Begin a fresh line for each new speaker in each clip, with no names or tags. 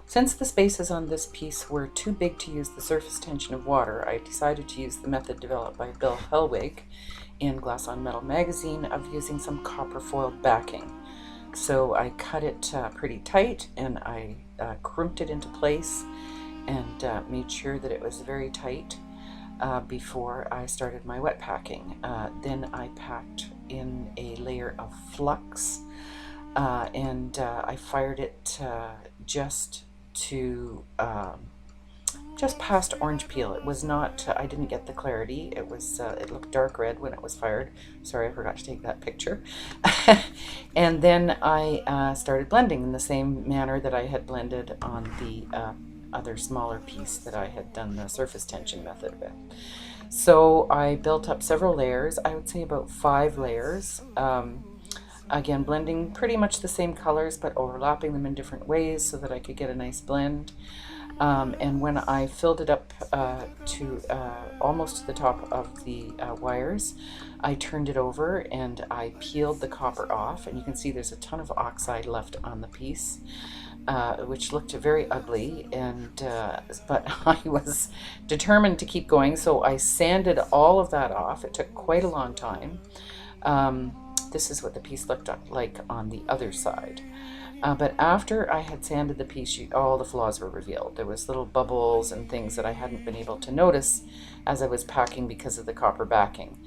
Since the spaces on this piece were too big to use the surface tension of water, I decided to use the method developed by Bill Helwig in Glass on Metal magazine of using some copper foiled backing. So I cut it pretty tight, and I crimped it into place and made sure that it was very tight before I started my wet packing. Then I packed in a layer of flux, and I fired it just past orange peel. It was not, I didn't get the clarity. It was, it looked dark red when it was fired. Sorry, I forgot to take that picture. And then I started blending in the same manner that I had blended on the other smaller piece that I had done the surface tension method with. So I built up several layers, I would say about 5 layers. Again, blending pretty much the same colors, but overlapping them in different ways so that I could get a nice blend. And when I filled it up to almost to the top of the wires, I turned it over and I peeled the copper off, and you can see there's a ton of oxide left on the piece, which looked very ugly, and but I was determined to keep going, so I sanded all of that off. It took quite a long time. This is what the piece looked like on the other side. But after I had sanded the piece, all the flaws were revealed. There was little bubbles and things that I hadn't been able to notice as I was packing because of the copper backing.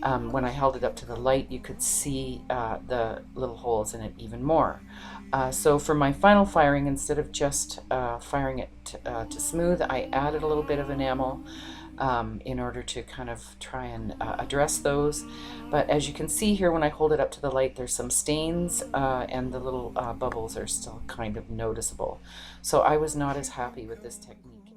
When I held it up to the light, you could see the little holes in it even more. So for my final firing, instead of just firing it to smooth, I added a little bit of enamel in order to kind of try and address those. But as you can see here, when I hold it up to the light, there's some stains and the little bubbles are still kind of noticeable. So I was not as happy with this technique.